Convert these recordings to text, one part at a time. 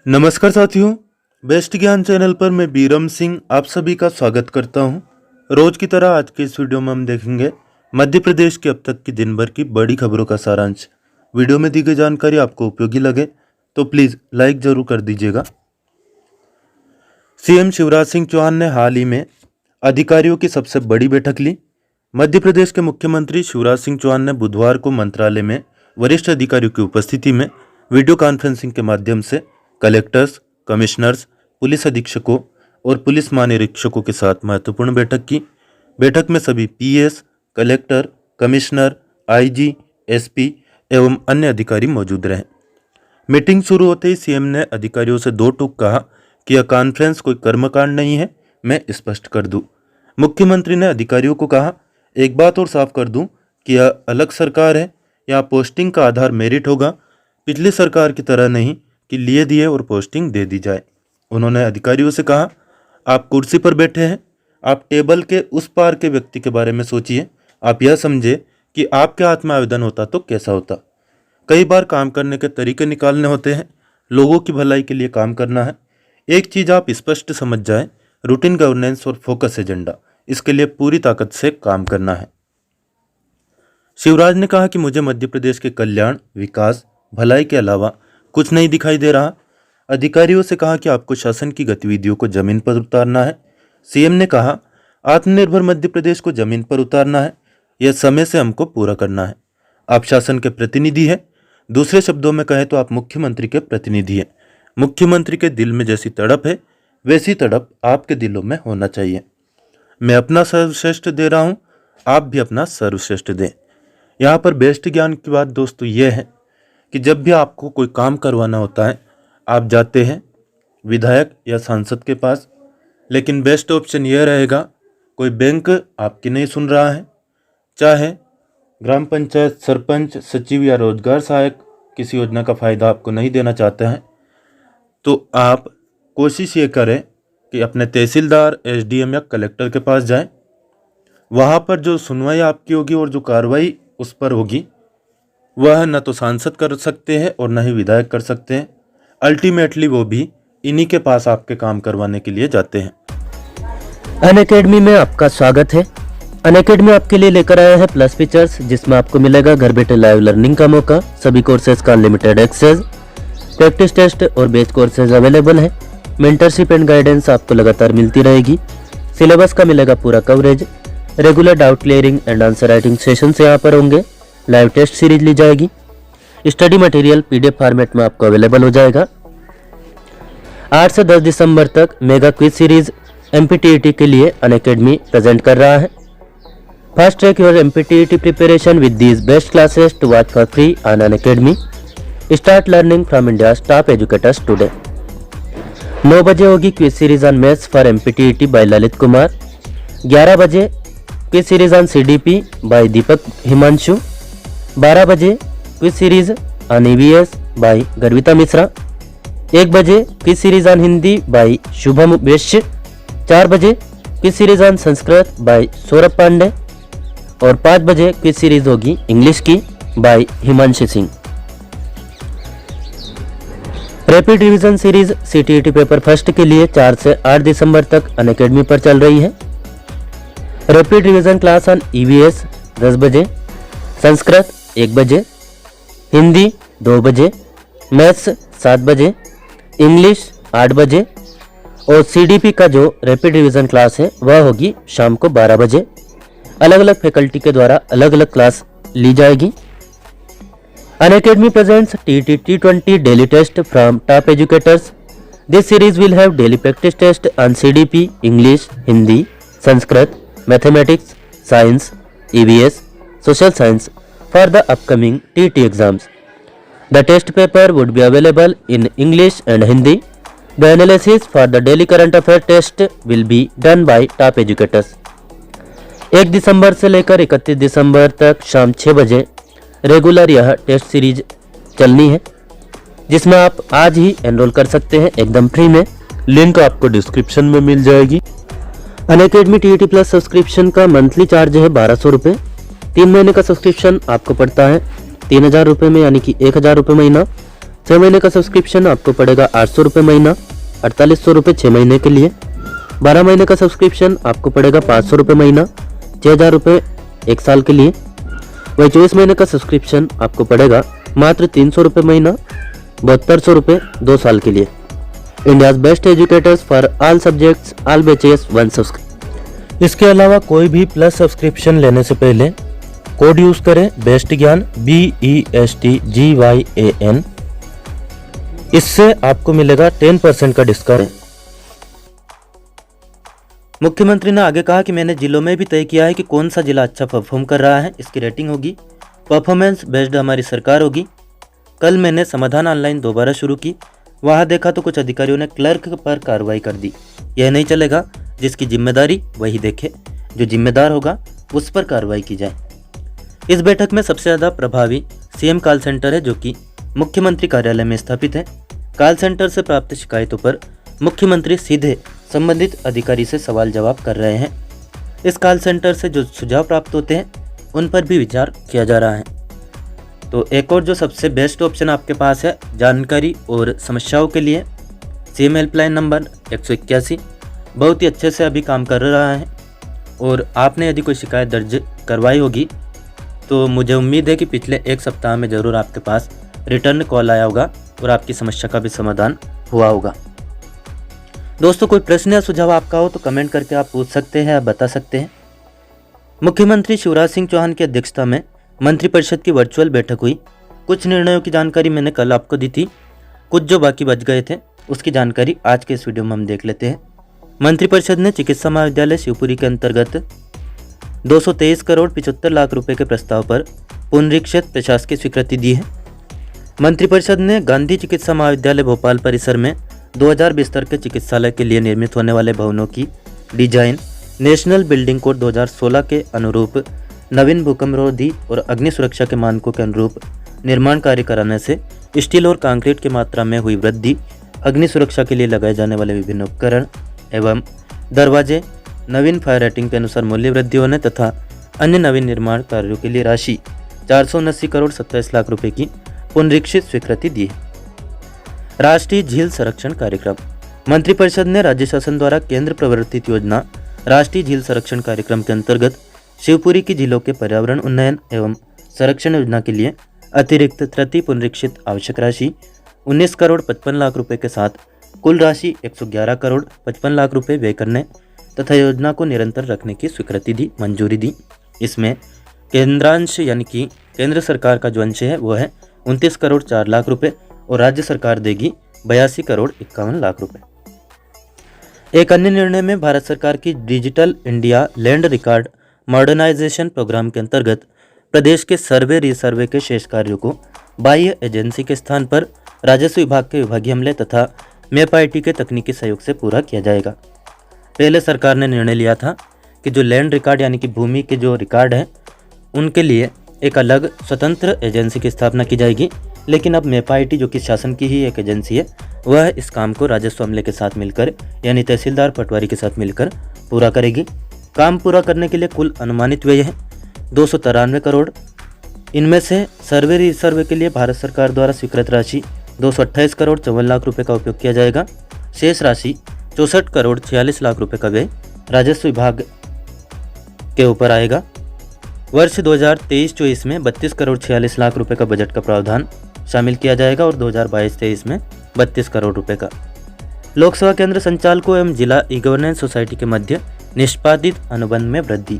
नमस्कार साथियों, बेस्ट ज्ञान चैनल पर मैं बीरम सिंह आप सभी का स्वागत करता हूं। रोज की तरह आज के इस वीडियो में हम देखेंगे मध्य प्रदेश की अब तक की दिन भर की बड़ी खबरों का सारांश। वीडियो में दी गई जानकारी आपको उपयोगी लगे तो प्लीज़ लाइक जरूर कर दीजिएगा। सीएम शिवराज सिंह चौहान ने हाल ही में अधिकारियों की सबसे बड़ी बैठक ली। मध्य प्रदेश के मुख्यमंत्री शिवराज सिंह चौहान ने बुधवार को मंत्रालय में वरिष्ठ अधिकारियों की उपस्थिति में वीडियो कॉन्फ्रेंसिंग के माध्यम से कलेक्टर्स, कमिश्नर्स, पुलिस अधीक्षकों और पुलिस महानिरीक्षकों के साथ महत्वपूर्ण बैठक की। बैठक में सभी PS, collector, commissioner, IG, SP एवं अन्य अधिकारी मौजूद रहे। मीटिंग शुरू होते ही सीएम ने अधिकारियों से दो टूक कहा कि यह कॉन्फ्रेंस कोई कर्मकांड नहीं है, मैं स्पष्ट कर दूं। मुख्यमंत्री ने अधिकारियों को कहा, एक बात और साफ कर दूं कि यह अलग सरकार है, यहाँ पोस्टिंग का आधार मेरिट होगा, पिछली सरकार की तरह नहीं कि लिए दिए और पोस्टिंग दे दी जाए। उन्होंने अधिकारियों से कहा, आप कुर्सी पर बैठे हैं, आप टेबल के उस पार के व्यक्ति के बारे में सोचिए। आप यह समझे कि आपके हाथ में आवेदन होता तो कैसा होता। कई बार काम करने के तरीके निकालने होते हैं, लोगों की भलाई के लिए काम करना है। एक चीज़ आप स्पष्ट समझ जाएं, रूटीन गवर्नेंस और फोकस एजेंडा, इसके लिए पूरी ताकत से काम करना है। शिवराज ने कहा कि मुझे मध्य प्रदेश के कल्याण, विकास, भलाई के अलावा कुछ नहीं दिखाई दे रहा। अधिकारियों से कहा कि आपको शासन की गतिविधियों को जमीन पर उतारना है। सीएम ने कहा, आत्मनिर्भर मध्य प्रदेश को जमीन पर उतारना है, यह समय से हमको पूरा करना है। आप शासन के प्रतिनिधि हैं, दूसरे शब्दों में कहें तो आप मुख्यमंत्री के प्रतिनिधि हैं। मुख्यमंत्री के दिल में जैसी तड़प है वैसी तड़प आपके दिलों में होना चाहिए। मैं अपना सर्वश्रेष्ठ दे रहा हूँ, आप भी अपना सर्वश्रेष्ठ दें। यहाँ पर बेस्ट ज्ञान की बात दोस्तों यह है कि जब भी आपको कोई काम करवाना होता है आप जाते हैं विधायक या सांसद के पास, लेकिन बेस्ट ऑप्शन यह रहेगा, कोई बैंक आपकी नहीं सुन रहा है, चाहे ग्राम पंचायत सरपंच, सचिव या रोजगार सहायक किसी योजना का फ़ायदा आपको नहीं देना चाहते हैं, तो आप कोशिश ये करें कि अपने तहसीलदार, एसडीएम या कलेक्टर के पास जाएं। वहाँ पर जो सुनवाई आपकी होगी और जो कार्रवाई उस पर होगी वह न तो सांसद कर सकते हैं और न ही विधायक कर सकते हैं। अल्टीमेटली वो भी इन्हीं के पास आपके काम करवाने के लिए जाते हैं। अनअकैडमी में आपका स्वागत है। अनअकैडमी आपके लिए लेकर आया है प्लस फीचर्स, जिसमें आपको मिलेगा घर बैठे लाइव लर्निंग का मौका, सभी कोर्सेज का अनलिमिटेड एक्सेस, प्रैक्टिस टेस्ट और बेच कोर्सेज अवेलेबल है। मेंटरशिप एंड गाइडेंस आपको लगातार मिलती रहेगी। सिलेबस का मिलेगा पूरा coverage. Regular doubt clearing and answer writing sessions यहाँ पर होंगे। लाइव टेस्ट सीरीज ली जाएगी। स्टडी मटेरियल पीडीएफ फॉर्मेट में आपको अवेलेबल हो जाएगा। 8 से 10 दिसंबर तक मेगा क्विज सीरीज एमपीटीईटी के लिए अनअकैडमी प्रेजेंट कर रहा है। Fast track your MPTET preparation with these best classes to watch for free on Unacademy. Start learning from India's top educators today. 9 बजे होगी quiz series on maths for MPTET by Lalit Kumar. 11 बजे quiz series on CDP by Deepak Himanshu. 12 बजे quiz series on EVS by Garvita Mishra. 1 बजे quiz series on Hindi by Shubham Vaishya. 4 बजे quiz series on Sanskrit by Saurabh Pandey और 5 बजे quiz series होगी English की by Himanshu Singh. Rapid revision series CTET paper first के लिए 4 से 8 दिसंबर तक अनअकैडमी पर चल रही है। Rapid revision class on EVS 10 बजे, संस्कृत 1 बजे, हिंदी 2 बजे, मैथ्स 7 बजे, इंग्लिश 8 बजे और सीडीपी का जो रैपिड रिवीजन क्लास है वह होगी शाम को 12 बजे। अलग अलग फैकल्टी के द्वारा अलग अलग क्लास ली जाएगी। Unacademy presents TET T20 daily test from top educators. This series will have daily practice test on CDP, English, Hindi, Sanskrit, Mathematics, Science, EVS, Social Science for the upcoming TET exams. The test paper would be available in English and Hindi. The analysis for the daily current affair test will be done by top educators. 1 दिसंबर से लेकर 31 दिसंबर तक शाम 6 बजे regular यह test series चलनी है, जिसमें आप आज ही एनरोल कर सकते हैं एकदम फ्री में। लिंक आपको डिस्क्रिप्शन में मिल जाएगी। अनअकैडमी TET प्लस सब्सक्रिप्शन का मंथली चार्ज है 1200 रुपये। 3 महीने का सब्सक्रिप्शन आपको पड़ता है 3000 रुपये में, यानी कि 1000 रुपये महीना। 6 महीने का सब्सक्रिप्शन आपको पड़ेगा 800 रुपये महीना, 4800 रुपये 6 महीने के लिए। 12 महीने का सब्सक्रिप्शन आपको पड़ेगा 500 रुपये महीना, 6000 रुपये 1 साल के लिए। वही 24 महीने का सब्सक्रिप्शन आपको पड़ेगा मात्र 300 रुपये महीना, 7200 रुपये 2 साल के लिए। India's best educators for all subjects, all batches, 1 subscription. इसके अलावा कोई भी प्लस सब्सक्रिप्शन लेने से पहले कोड यूज करें बेस्ट ज्ञान, BESTGYAN। इससे आपको मिलेगा 10% का डिस्काउंट। मुख्यमंत्री ने आगे कहा कि मैंने जिलों में भी तय किया है कि कौन सा जिला अच्छा परफॉर्म कर रहा है, इसकी रेटिंग होगी। परफॉर्मेंस बेस्ड हमारी सरकार होगी। कल मैंने समाधान ऑनलाइन दोबारा शुरू की, वहां देखा तो कुछ अधिकारियों ने क्लर्क पर कार्रवाई कर दी। यह नहीं चलेगा, जिसकी जिम्मेदारी वही देखे, जो जिम्मेदार होगा उस पर कार्रवाई की जाए। इस बैठक में सबसे ज़्यादा प्रभावी सीएम कॉल सेंटर है, जो कि मुख्यमंत्री कार्यालय में स्थापित है। कॉल सेंटर से प्राप्त शिकायतों पर मुख्यमंत्री सीधे संबंधित अधिकारी से सवाल जवाब कर रहे हैं। इस कॉल सेंटर से जो सुझाव प्राप्त होते हैं उन पर भी विचार किया जा रहा है। तो एक और जो सबसे बेस्ट ऑप्शन आपके पास है जानकारी और समस्याओं के लिए, सीएम हेल्पलाइन नंबर 181 बहुत ही अच्छे से अभी काम कर रहा है। और आपने यदि कोई शिकायत दर्ज करवाई होगी तो मुझे उम्मीद है कि पिछले 1 सप्ताह में ज़रूर आपके पास रिटर्न कॉल आया होगा और आपकी समस्या का भी समाधान हुआ होगा। दोस्तों, कोई प्रश्न या सुझाव आपका हो तो कमेंट करके आप पूछ सकते हैं या बता सकते हैं। मुख्यमंत्री शिवराज सिंह चौहान की अध्यक्षता में मंत्रिपरिषद की वर्चुअल बैठक हुई। कुछ निर्णयों की जानकारी मैंने कल आपको दी थी, कुछ जो बाकी बच गए थे उसकी जानकारी आज के इस वीडियो में हम देख लेते हैं। मंत्रिपरिषद ने चिकित्सा महाविद्यालय शिवपुरी के अंतर्गत 223 करोड़ 75 लाख रुपए के प्रस्ताव पर पुनरीक्षित प्रशासकीय स्वीकृति दी है। मंत्रिपरिषद ने गांधी चिकित्सा महाविद्यालय भोपाल परिसर में 2000 बिस्तर के चिकित्सालय के लिए निर्मित होने वाले भवनों की डिजाइन नेशनल बिल्डिंग कोड 2016 के अनुरूप नवीन भूकंपरोधी और अग्नि सुरक्षा के मानकों के अनुरूप निर्माण कार्य कराने से स्टील और कंक्रीट की मात्रा में हुई वृद्धि, अग्नि सुरक्षा के लिए लगाए जाने वाले विभिन्न उपकरण एवं दरवाजे, नवीन फायर रेटिंग के अनुसार मूल्य वृद्धि होने तथा अन्य नवीन निर्माण कार्यों के लिए राशि 479 करोड़ 27 लाख रुपए की पुनरीक्षित स्वीकृति दी है। राष्ट्रीय झील संरक्षण कार्यक्रम। मंत्रिपरिषद ने राज्य शासन द्वारा केंद्र प्रवर्तित योजना राष्ट्रीय झील संरक्षण कार्यक्रम के अंतर्गत शिवपुरी की झीलों के पर्यावरण उन्नयन एवं संरक्षण योजना के लिए अतिरिक्त तृतीय पुनरीक्षित आवश्यक राशि 19 करोड़ 55 लाख रुपए के साथ कुल राशि 111 करोड़ 55 लाख रुपए व्यय करने तथा योजना को निरंतर रखने की स्वीकृति दी, मंजूरी दी। इसमें केंद्रांश यानी कि केंद्र सरकार का जो अंश है वो है 29 करोड़ 4 लाख रुपए और राज्य सरकार देगी 82 करोड़ 51 लाख रुपए। एक अन्य निर्णय में भारत सरकार की digital India land record modernization programme के अंतर्गत प्रदेश के सर्वे रिसर्वे के शेष कार्यों को बाह्य एजेंसी के स्थान पर राजस्व विभाग के विभागीय अमले तथा मैप IT के तकनीकी सहयोग से पूरा किया जाएगा। पहले सरकार ने निर्णय लिया था कि जो लैंड रिकॉर्ड यानी कि भूमि के जो रिकॉर्ड हैं उनके लिए एक अलग स्वतंत्र एजेंसी की स्थापना की जाएगी, लेकिन अब मैप IT जो कि शासन की ही एक एजेंसी है वह इस काम को राजस्व अमले के साथ मिलकर यानी तहसीलदार पटवारी के साथ मिलकर पूरा करेगी। काम पूरा करने के लिए कुल अनुमानित व्यय है 293 करोड़। इनमें से सर्वे रिसर्वे के लिए भारत सरकार द्वारा स्वीकृत राशि 228 करोड़ 54 लाख रुपए का उपयोग किया जाएगा। शेष राशि 64 करोड़ 46 लाख रुपए का व्यय राजस्व विभाग के ऊपर आएगा। वर्ष 2023-24 में 32 करोड़ 46 लाख रुपए का बजट का प्रावधान शामिल किया जाएगा और 2022-23 में 32 करोड़ रुपए का। लोकसभा केंद्र संचालकों एवं जिला ई गवर्नेंस सोसाइटी के मध्य निष्पादित अनुबंध में वृद्धि।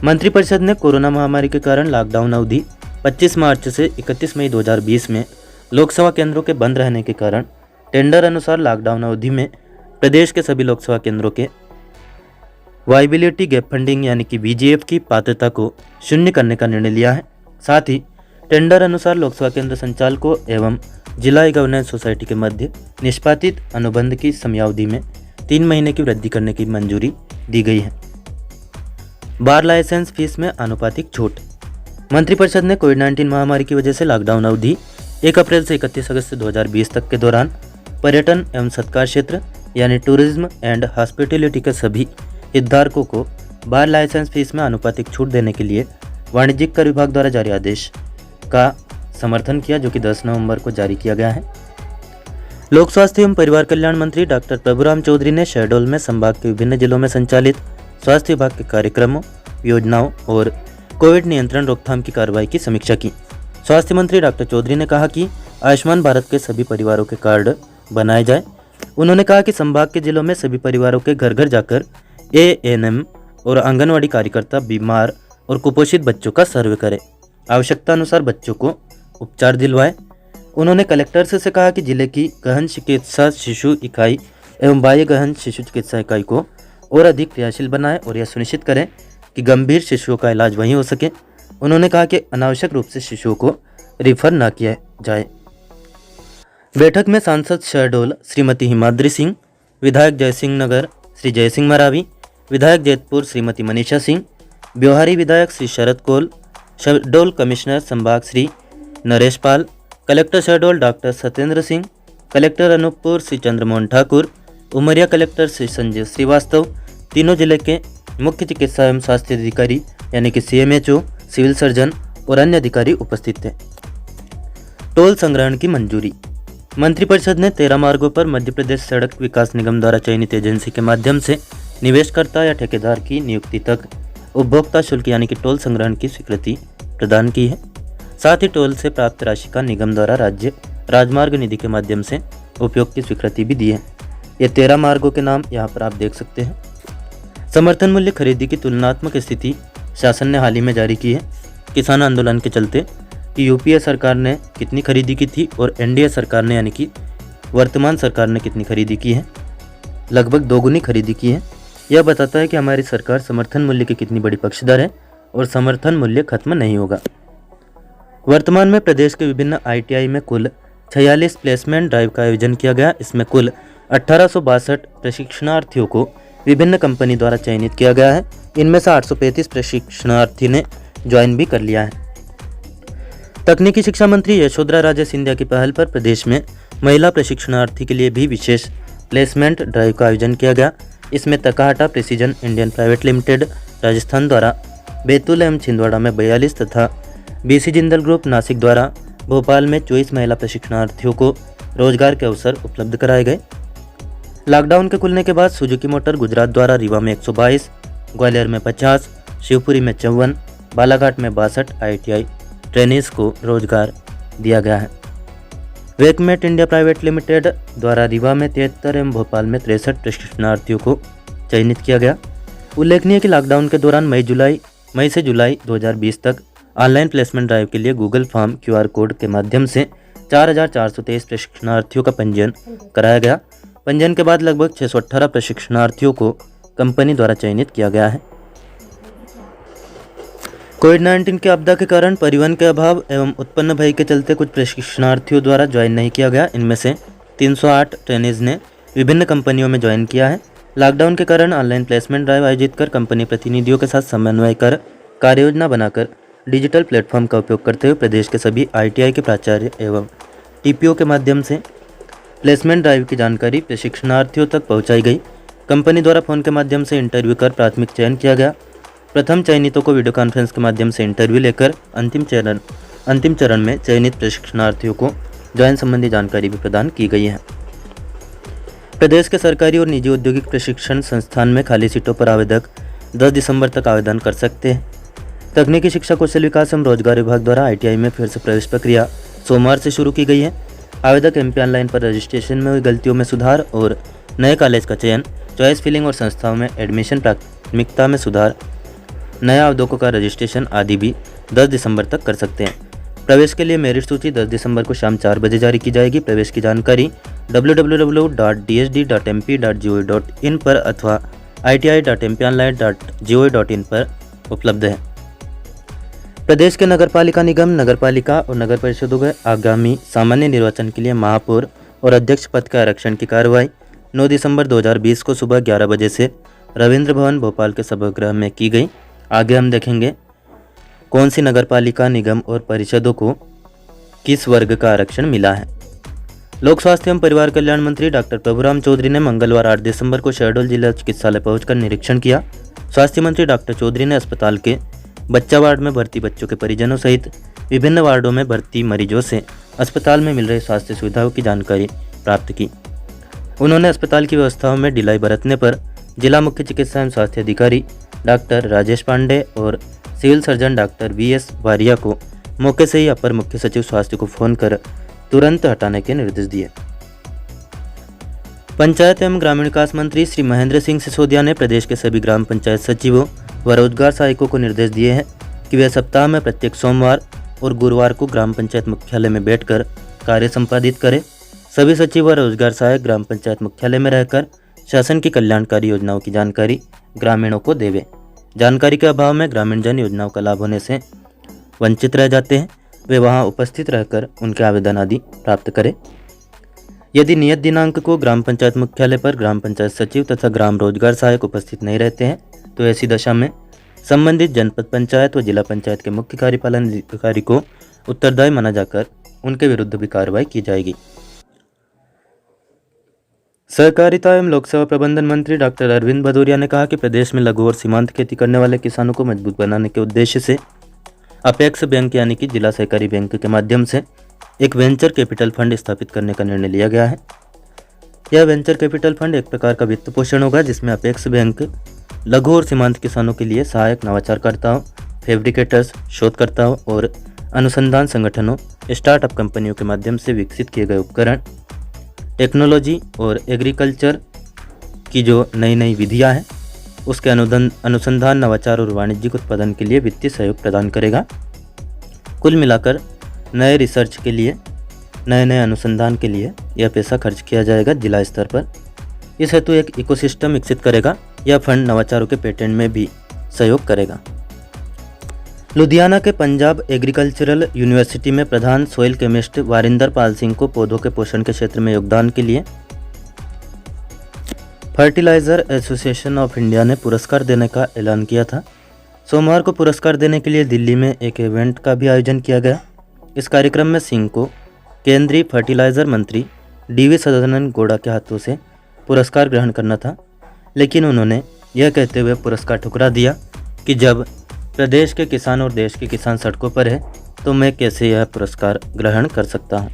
मंत्रिपरिषद ने कोरोना महामारी के कारण लॉकडाउन अवधि 25 मार्च से 31 मई 2020 में लोकसभा केंद्रों के बंद रहने के कारण टेंडर अनुसार लॉकडाउन अवधि में प्रदेश के सभी लोकसभा केंद्रों के वाइबिलिटी गैप फंडिंग यानी कि VGF की पात्रता को शून्य करने का निर्णय लिया है। साथ ही टेंडर अनुसार लोकसभा केंद्र संचालकों एवं जिला ई गवर्नेंस सोसाइटी के मध्य निष्पादित अनुबंध की समयावधि में 3 महीने की वृद्धि करने की मंजूरी दी गई है। बार लाइसेंस फीस में आनुपातिक छूट। मंत्रिपरिषद ने कोविड-19 महामारी की वजह से लॉकडाउन अवधि 1 अप्रैल से 31 अगस्त 2020 तक के दौरान पर्यटन एवं सत्कार क्षेत्र यानी टूरिज्म एंड हॉस्पिटैलिटी के सभी हितधारकों को बार लाइसेंस फीस में आनुपातिक छूट देने के लिए वाणिज्यिक कर विभाग द्वारा जारी आदेश का समर्थन किया, जो कि 10 नवंबर को जारी किया गया है। लोक स्वास्थ्य एवं परिवार कल्याण मंत्री डॉक्टर प्रभुराम चौधरी ने शहडोल में संभाग के विभिन्न जिलों में संचालित स्वास्थ्य विभाग के कार्यक्रमों, योजनाओं और कोविड नियंत्रण रोकथाम की कार्रवाई की समीक्षा की। स्वास्थ्य मंत्री डॉक्टर चौधरी ने कहा कि आयुष्मान भारत के सभी परिवारों के कार्ड बनाए जाए। उन्होंने कहा कि संभाग के जिलों में सभी परिवारों के घर घर जाकर ANM और आंगनवाड़ी कार्यकर्ता बीमार और कुपोषित बच्चों का सर्वे करें, आवश्यकता अनुसार बच्चों को उपचार दिलवाएं। उन्होंने कलेक्टर से कहा कि जिले की गहन चिकित्सा शिशु इकाई एवं बाह्य गहन शिशु चिकित्सा इकाई को और अधिक क्रियाशील बनाएं और यह सुनिश्चित करें कि गंभीर शिशुओं का इलाज वहीं हो सके। उन्होंने कहा कि अनावश्यक रूप से शिशुओं को रिफर न किया जाए। बैठक में सांसद शहडोल श्रीमती हिमाद्री सिंह, विधायक जयसिंह नगर श्री जयसिंह मरावी, विधायक जैतपुर श्रीमती मनीषा सिंह, ब्योहारी विधायक श्री शरद कौल, शहडोल कमिश्नर संभाग Shri Naresh Pal, collector Shahdol doctor Satyendra Singh, collector Anuppur Shri Chandramohan Thakur, Umaria collector Shri Sanjay Shrivastava, तीनों जिले के मुख्य चिकित्सा एवं स्वास्थ्य अधिकारी यानी कि CMHO, सिविल सर्जन और अन्य अधिकारी उपस्थित थे। टोल संग्रहण की मंजूरी। मंत्रिपरिषद ने 13 मार्गों पर मध्य प्रदेश सड़क विकास निगम द्वारा चयनित एजेंसी के माध्यम से निवेशकर्ता या ठेकेदार की नियुक्ति तक उपभोक्ता शुल्क यानी कि टोल संग्रहण की स्वीकृति प्रदान की है। साथ ही टोल से प्राप्त राशि का निगम द्वारा राज्य राजमार्ग निधि के माध्यम से उपयोग की स्वीकृति भी दी है। ये 13 मार्गों के नाम यहाँ पर आप देख सकते हैं। समर्थन मूल्य खरीदी की तुलनात्मक स्थिति शासन ने हाल ही में जारी की है। किसान आंदोलन के चलते कि UPA सरकार ने कितनी खरीदी की थी और NDA सरकार ने यानी कि वर्तमान सरकार ने कितनी खरीदी की है, लगभग दोगुनी खरीदी की है। यह बताता है कि हमारी सरकार समर्थन मूल्य की कितनी बड़ी पक्षधर है और समर्थन मूल्य खत्म नहीं होगा। वर्तमान में प्रदेश के विभिन्न ITI में कुल 46 प्लेसमेंट ड्राइव का आयोजन किया गया। इसमें कुल 1862 प्रशिक्षणार्थियों को विभिन्न कंपनी द्वारा चयनित किया गया है। इनमें से 835 प्रशिक्षणार्थी ने ज्वाइन भी कर लिया है। तकनीकी शिक्षा मंत्री यशोधरा राजे सिंधिया की पहल पर प्रदेश में महिला प्रशिक्षणार्थी के लिए भी विशेष प्लेसमेंट ड्राइव का आयोजन किया गया। इसमें Takahata precision Indian private limited Rajasthan द्वारा बैतूल एवं छिंदवाड़ा में 42 तथा BC जिंदल ग्रुप नासिक द्वारा भोपाल में 24 महिला प्रशिक्षणार्थियों को रोजगार के अवसर उपलब्ध कराए गए। लॉकडाउन के खुलने के बाद सुजुकी मोटर गुजरात द्वारा रीवा में 122, ग्वालियर में 50, शिवपुरी में 54, बालाघाट में 62 ITI ट्रेनीज को रोजगार दिया गया है। वेकमेट इंडिया प्राइवेट लिमिटेड द्वारा रीवा में 73 एवं भोपाल में 63 प्रशिक्षणार्थियों को चयनित किया गया। उल्लेखनीय कि लॉकडाउन के दौरान मई से जुलाई 2020 तक ऑनलाइन प्लेसमेंट ड्राइव के लिए गूगल फॉर्म QR कोड के माध्यम से 4423 प्रशिक्षणार्थियों का पंजीयन कराया गया। पंजीयन के बाद लगभग 618 प्रशिक्षणार्थियों को कंपनी द्वारा चयनित किया गया है। कोविड-19 के आपदा के कारण परिवहन के अभाव एवं उत्पन्न भय के चलते कुछ प्रशिक्षणार्थियों द्वारा ज्वाइन नहीं किया गया। इनमें से 308 ट्रेनीज ने विभिन्न कंपनियों में ज्वाइन किया है। लॉकडाउन के कारण ऑनलाइन प्लेसमेंट ड्राइव आयोजित कर कंपनी प्रतिनिधियों के साथ समन्वय कर कार्ययोजना बनाकर डिजिटल प्लेटफॉर्म का उपयोग करते हुए प्रदेश के सभी ITI के प्राचार्य एवं TPO के माध्यम से प्लेसमेंट ड्राइव की जानकारी प्रशिक्षणार्थियों तक पहुंचाई गई। कंपनी द्वारा फोन के माध्यम से इंटरव्यू कर प्राथमिक चयन किया गया। प्रथम चयनितों को वीडियो कॉन्फ्रेंस के माध्यम से इंटरव्यू लेकर अंतिम चरण में चयनित प्रशिक्षणार्थियों को ज्वाइन संबंधी जानकारी भी प्रदान की गई है। प्रदेश के सरकारी और निजी औद्योगिक प्रशिक्षण संस्थान में खाली सीटों पर आवेदक 10 दिसंबर तक आवेदन कर सकते हैं। तकनीकी शिक्षा कौशल विकास एवं रोजगार विभाग द्वारा ITI में फिर से प्रवेश प्रक्रिया सोमवार से शुरू की गई है। आवेदक MP ऑनलाइन पर रजिस्ट्रेशन में हुई गलतियों में सुधार और नए कॉलेज का चयन, चॉइस फिलिंग और संस्थाओं में एडमिशन प्राथमिकता में सुधार, नए आवेदकों का रजिस्ट्रेशन आदि भी 10 दिसंबर तक कर सकते हैं। प्रवेश के लिए मेरिट सूची 10 दिसंबर को शाम 4 बजे जारी की जाएगी। प्रवेश की जानकारी www.dsd.mp.gov.in पर अथवा iti.mpionline.gov.in पर उपलब्ध है। प्रदेश के नगरपालिका निगम, नगरपालिका और नगर परिषदों के आगामी सामान्य निर्वाचन के लिए महापौर और अध्यक्ष पद के आरक्षण की कार्रवाई 9 दिसंबर 2020 को सुबह 11 बजे से रविंद्र भवन भोपाल के सभागृह में की गई। आगे हम देखेंगे कौन सी नगरपालिका, निगम और परिषदों को किस वर्ग का आरक्षण मिला है। लोक स्वास्थ्य एवं परिवार कल्याण मंत्री डॉक्टर प्रभुराम चौधरी ने मंगलवार 8 दिसंबर को शहडोल जिला चिकित्सालय पहुंचकर निरीक्षण किया। स्वास्थ्य मंत्री डॉक्टर चौधरी ने अस्पताल के बच्चा वार्ड में भर्ती बच्चों के परिजनों सहित विभिन्न वार्डों में भर्ती मरीजों से अस्पताल में मिल रही स्वास्थ्य सुविधाओं की जानकारी प्राप्त की। उन्होंने अस्पताल की व्यवस्थाओं में ढिलाई बरतने पर जिला मुख्य चिकित्सा एवं स्वास्थ्य अधिकारी डॉक्टर राजेश पांडे और सिविल सर्जन डॉक्टर VS वारिया को मौके से ही अपर मुख्य सचिव स्वास्थ्य को फोन कर तुरंत हटाने के निर्देश दिए। पंचायत एवं ग्रामीण विकास मंत्री श्री महेंद्र सिंह सिसोदिया ने प्रदेश के सभी ग्राम पंचायत सचिवों व रोजगार सहायकों को निर्देश दिए हैं कि वे सप्ताह में प्रत्येक सोमवार और गुरुवार को ग्राम पंचायत मुख्यालय में बैठकर कार्य संपादित करें। सभी सचिव व रोजगार सहायक ग्राम पंचायत मुख्यालय में रहकर शासन की कल्याणकारी योजनाओं की जानकारी ग्रामीणों को देवें। जानकारी के अभाव में ग्रामीण जन योजनाओं का लाभ होने से वंचित रह जाते हैं। वे वहां उपस्थित रहकर उनके आवेदन आदि प्राप्त करें। यदि नियत दिनांक को ग्राम पंचायत मुख्यालय पर ग्राम पंचायत सचिव तथा ग्राम रोजगार सहायक उपस्थित नहीं रहते हैं तो ऐसी दशा में संबंधित जनपद पंचायत व जिला पंचायत के मुख्य कार्यपालन अधिकारी को उत्तरदायी माना जाकर उनके विरुद्ध भी कार्रवाई की जाएगी। सहकारिता एवं लोक सेवा प्रबंधन मंत्री डॉक्टर अरविंद भदौरिया ने कहा कि प्रदेश में लघु और सीमांत खेती करने वाले किसानों को मजबूत बनाने के उद्देश्य से अपेक्स बैंक यानी कि जिला सहकारी बैंक के माध्यम से एक वेंचर कैपिटल फंड स्थापित करने का निर्णय लिया गया है। यह वेंचर कैपिटल फंड एक प्रकार का वित्त पोषण होगा जिसमें अपेक्स बैंक लघु और सीमांत किसानों के लिए सहायक नवाचारकर्ताओं, फैब्रिकेटर्स, शोधकर्ताओं और अनुसंधान संगठनों, स्टार्टअप कंपनियों के माध्यम से विकसित किए गए उपकरण, टेक्नोलॉजी और एग्रीकल्चर की जो नई नई विधियां हैं उसके अनुसंधान, नवाचार और वाणिज्यिक उत्पादन के लिए वित्तीय सहयोग प्रदान करेगा। कुल मिलाकर नए रिसर्च के लिए, नए अनुसंधान के लिए यह पैसा खर्च किया जाएगा जिला स्तर पर। इस हेतु एक इकोसिस्टम विकसित करेगा। यह फंड नवाचारों के पेटेंट में भी सहयोग करेगा। लुधियाना के पंजाब एग्रीकल्चरल यूनिवर्सिटी में प्रधान सोइल केमिस्ट वारिंदर पाल सिंह को पौधों के पोषण के क्षेत्र में योगदान के लिए फर्टिलाइजर एसोसिएशन ऑफ इंडिया ने पुरस्कार देने का ऐलान किया था। सोमवार को पुरस्कार देने के लिए दिल्ली में एक इवेंट का भी आयोजन किया गया। इस कार्यक्रम में सिंह को केंद्रीय फर्टिलाइजर मंत्री DV सदानंद गौड़ा के हाथों से पुरस्कार ग्रहण करना था, लेकिन उन्होंने यह कहते हुए पुरस्कार ठुकरा दिया कि जब प्रदेश के किसान और देश के किसान सड़कों पर है तो मैं कैसे यह पुरस्कार ग्रहण कर सकता हूं।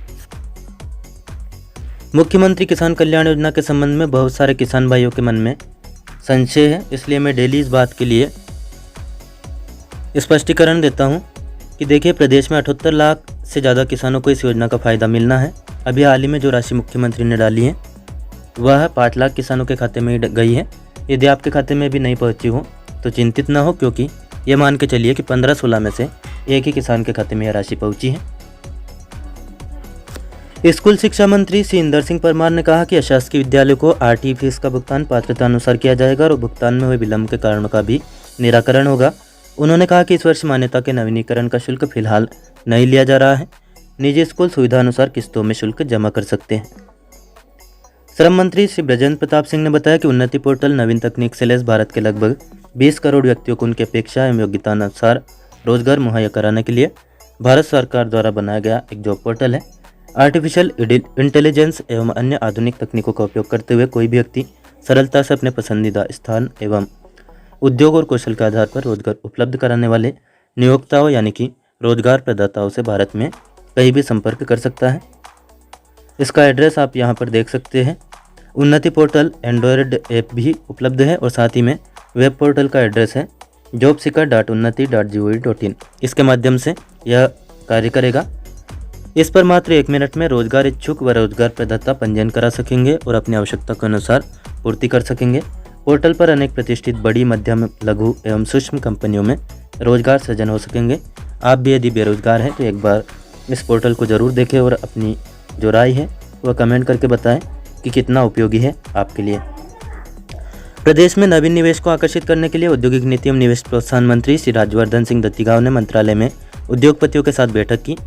मुख्यमंत्री किसान कल्याण योजना के संबंध में बहुत सारे किसान भाइयों के मन में संशय है, इसलिए मैं डेली इस बात के लिए स्पष्टीकरण देता हूं कि देखिए, प्रदेश में 78 लाख से ज़्यादा किसानों को इस योजना का फ़ायदा मिलना है। अभी हाल ही में जो राशि मुख्यमंत्री ने डाली है वह 5 लाख किसानों के खाते में गई है। यदि आपके खाते में भी नहीं पहुंची हो तो चिंतित ना हो, क्योंकि ये मान के चलिए कि 15-16 में से एक ही किसान के खाते में यह राशि पहुंची है। स्कूल शिक्षा मंत्री श्री इंदर सिंह परमार ने कहा कि अशासकीय विद्यालयों को RT फीस का भुगतान पात्रता अनुसार किया जाएगा और भुगतान में हुए विलंब के कारणों का भी निराकरण होगा। उन्होंने कहा कि इस वर्ष मान्यता के नवीनीकरण का शुल्क फिलहाल नहीं लिया जा रहा है। निजी स्कूल सुविधा अनुसार किस्तों में शुल्क जमा कर सकते हैं। श्रम मंत्री श्री ब्रजेंद्र प्रताप सिंह ने बताया कि उन्नति पोर्टल नवीन तकनीक से लैस भारत के लगभग 20 करोड़ व्यक्तियों को उनकी अपेक्षा एवं योग्यता अनुसार रोजगार मुहैया कराने के लिए भारत सरकार द्वारा बनाया गया एक जॉब पोर्टल है। आर्टिफिशियल इंटेलिजेंस एवं अन्य आधुनिक तकनीकों का उपयोग करते हुए कोई भी व्यक्ति सरलता से अपने पसंदीदा स्थान एवं उद्योग और कौशल के आधार पर रोजगार उपलब्ध कराने वाले नियोक्ताओं यानी कि रोजगार प्रदाताओं से भारत में कहीं भी संपर्क कर सकता है। इसका एड्रेस आप यहाँ पर देख सकते हैं। उन्नति पोर्टल एंड्रॉयड ऐप भी उपलब्ध है और साथ ही में वेब पोर्टल का एड्रेस है jobseeker.unnati.gov.in। इसके माध्यम से यह कार्य करेगा। इस पर मात्र 1 मिनट में रोजगार इच्छुक व रोजगार प्रदाता पंजीयन करा सकेंगे और अपनी आवश्यकता के अनुसार पूर्ति कर सकेंगे। पोर्टल पर अनेक प्रतिष्ठित बड़ी, मध्यम, लघु एवं सूक्ष्म कंपनियों में रोजगार सृजन हो सकेंगे। आप भी यदि बेरोजगार हैं तो एक बार इस पोर्टल को ज़रूर देखें और अपनी जो राय है वह कमेंट करके बताएं कि कितना उपयोगी है आपके लिए। प्रदेश में नवीन निवेश को आकर्षित करने के लिए औद्योगिक नीति एवं निवेश प्रोत्साहन मंत्री श्री राज्यवर्धन सिंह दत्तीगांव ने मंत्रालय में उद्योगपतियों के साथ बैठक की।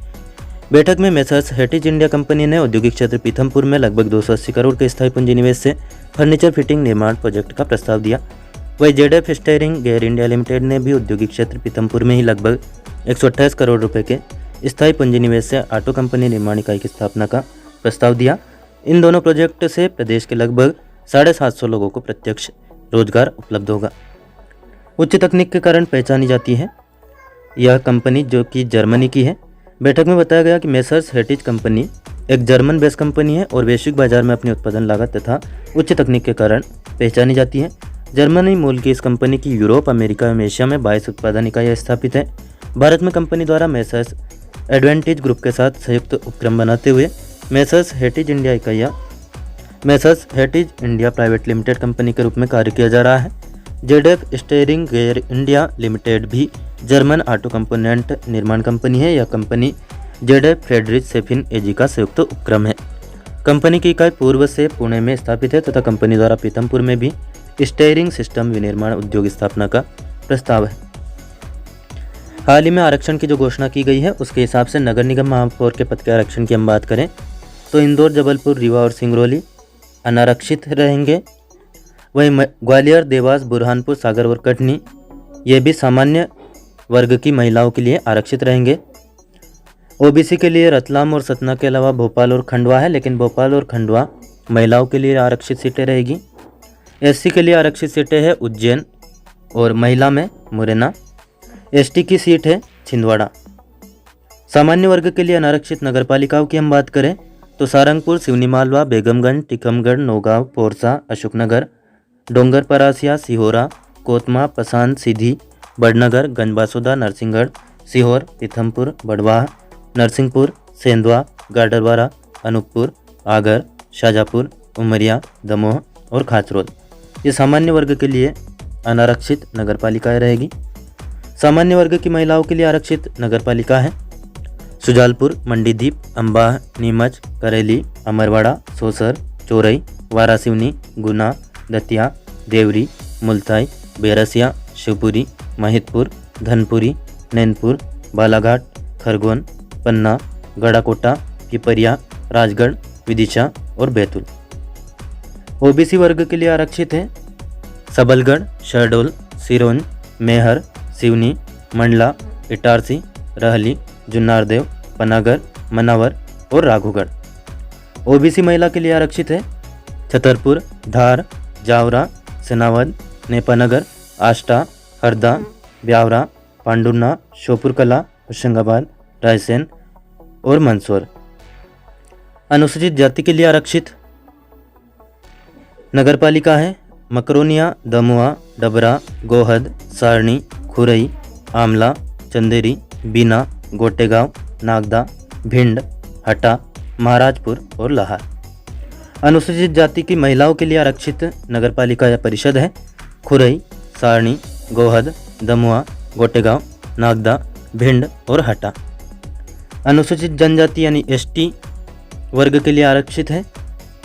बैठक में मेसर्स हेरिटेज इंडिया कंपनी ने औद्योगिक क्षेत्र पीथमपुर में लगभग 280 करोड़ के स्थायी पूंजी निवेश से फर्नीचर फिटिंग निर्माण प्रोजेक्ट का प्रस्ताव दिया। वही ZF steering gear India limited ने भी औद्योगिक क्षेत्र पीथमपुर में ही लगभग 128 करोड़ रुपए के स्थायी पूंजी निवेश से ऑटो कंपनी निर्माण इकाई की स्थापना का प्रस्ताव दिया। इन दोनों प्रोजेक्ट से प्रदेश के लगभग 750 लोगों को प्रत्यक्ष रोजगार उपलब्ध होगा। उच्च तकनीक के कारण पहचानी जाती है यह कंपनी जो कि जर्मनी की है। बैठक में बताया गया कि मेसर्स हेरिटेज कंपनी एक जर्मन बेस्ड कंपनी है और वैश्विक बाजार में अपनी उत्पादन लागत तथा उच्च तकनीक के कारण पहचानी जाती है। जर्मनी मूल की इस कंपनी की यूरोप, अमेरिका एवं एशिया में 22 उत्पादन इकाइयाँ स्थापित है। भारत में कंपनी द्वारा मेसर्स एडवांटेज ग्रुप के साथ संयुक्त उपक्रम बनाते हुए मेसर्स हेरिटेज इंडिया इकाइयाँ messrs heritage India private limited company के रूप में कार्य किया जा रहा है। जेडेक स्टीयरिंग गेयर इंडिया लिमिटेड भी जर्मन ऑटो कंपोनेंट निर्माण कंपनी है। यह कंपनी जेडेक फ्रेडरिच सेफिन एजी का संयुक्त उपक्रम है। कंपनी की इकाई पूर्व से पुणे में स्थापित है तथा कंपनी द्वारा पीतमपुर में भी स्टीयरिंग सिस्टम विनिर्माण उद्योग स्थापना का प्रस्ताव है। हाल ही में आरक्षण की जो घोषणा की गई है उसके हिसाब से नगर निगम महापौर के पद के आरक्षण की हम बात करें तो इंदौर, जबलपुर, रीवा और सिंगरौली अनारक्षित रहेंगे। वहीं ग्वालियर, देवास, बुरहानपुर, सागर और कटनी ये भी सामान्य वर्ग की महिलाओं के लिए आरक्षित रहेंगे। ओबीसी के लिए रतलाम और सतना के अलावा भोपाल और खंडवा है, लेकिन भोपाल और खंडवा महिलाओं के लिए आरक्षित सीटें रहेगी। एससी के लिए आरक्षित सीटें है उज्जैन और महिला में मुरैना। एसटी की सीट है छिंदवाड़ा। सामान्य वर्ग के लिए अनारक्षित नगरपालिकाओं की हम बात करें तो सारंगपुर, सिवनी मालवा, बेगमगंज, टीकमगढ़, नौगांव, पोरसा, अशोकनगर, डोंगर परासिया, सिहोरा, कोतमा, पसान, सीधी, बड़नगर, गंजबासोदा, नरसिंहगढ़, सीहोर, पीथमपुर, बड़वाह, नरसिंहपुर, सेंधवा, गाडरवारा, अनूपपुर, आगर, शाजापुर, उमरिया, दमोह और खाचरोद ये सामान्य वर्ग के लिए अनारक्षित नगरपालिकाएं रहेगी। सामान्य वर्ग की महिलाओं के लिए आरक्षित नगरपालिका है सुजालपुर, मंडीदीप, अंबाह, नीमच, करेली, अमरवाड़ा, सोसर, चोरई, वारासिवनी, गुना, दतिया, देवरी, मुल्ताई, बेरसिया, शिवपुरी, महितपुर, धनपुरी, नैनपुर, बालाघाट, खरगोन, पन्ना, गड़ाकोटा, पिपरिया, राजगढ़, विदिशा और बैतूल। ओबीसी वर्ग के लिए आरक्षित है सबलगढ़, शहडोल, सिरोंज, मेहर, सिवनी, मंडला, इटारसी, रहली, जुन्नारदेव, पनागर, मनावर और राघोगढ़। ओबीसी महिला के लिए आरक्षित है छतरपुर, धार, जावरा, सेनावद, नेपानगर, आष्टा, हरदा, ब्यावरा, पांडुरना, श्योपुरकला, होशंगाबाद, रायसेन और मंदसौर। अनुसूचित जाति के लिए आरक्षित नगरपालिका है मकरोनिया, दमुआ, डबरा, गोहद, सारणी, खुरई, आमला, चंदेरी, बीना, गोटेगांव, नागदा, भिंड, हटा, महाराजपुर और लाहार। अनुसूचित जाति की महिलाओं के लिए आरक्षित नगरपालिका या परिषद है खुरई, सारणी, गोहद, दमुआ, गोटेगांव, नागदा, भिंड और हटा। अनुसूचित जनजाति यानी एसटी वर्ग के लिए आरक्षित है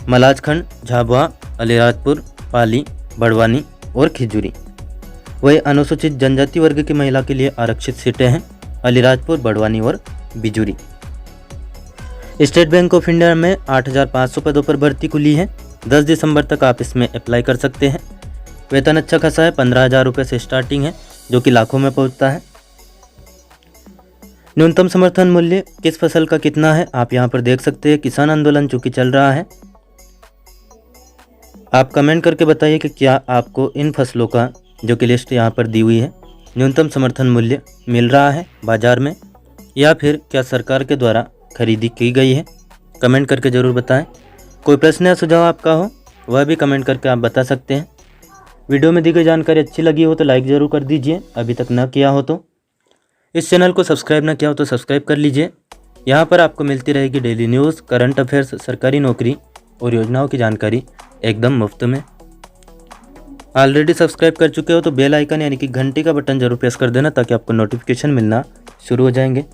मलाजखंड, झाबुआ, अलीराजपुर, पाली, बड़वानी और खिजूरी। वही अनुसूचित जनजाति वर्ग की महिला के लिए आरक्षित सीटें हैं अलीराजपुर, बड़वानी और Bijuri. State bank of India में 8,500 पदों पर भर्ती खुली है। 10 दिसंबर तक आप इसमें अप्लाई कर सकते हैं। वेतन अच्छा खासा है, 15,000 रुपये से स्टार्टिंग है जो कि लाखों में पहुंचता है। न्यूनतम समर्थन मूल्य किस फसल का कितना है आप यहां पर देख सकते हैं। किसान आंदोलन चूंकि चल रहा है, आप कमेंट करके बताइए कि क्या आपको इन फसलों का जो कि लिस्ट यहाँ पर दी हुई है न्यूनतम समर्थन मूल्य मिल रहा है बाजार में, या फिर क्या सरकार के द्वारा खरीदी की गई है। कमेंट करके ज़रूर बताएं। कोई प्रश्न या सुझाव आपका हो वह भी कमेंट करके आप बता सकते हैं। वीडियो में दी गई जानकारी अच्छी लगी हो तो लाइक ज़रूर कर दीजिए, अभी तक न किया हो तो। इस चैनल को सब्सक्राइब ना किया हो तो सब्सक्राइब कर लीजिए। यहाँ पर आपको मिलती रहेगी डेली न्यूज़, करंट अफेयर्स, सरकारी नौकरी और योजनाओं की जानकारी एकदम मुफ्त में। ऑलरेडी सब्सक्राइब कर चुके हो तो बेल आइकन यानी कि घंटी का बटन जरूर प्रेस कर देना ताकि आपको नोटिफिकेशन मिलना शुरू हो जाएंगे।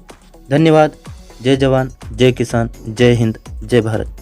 धन्यवाद। जय जवान, जय किसान, जय हिंद, जय भारत।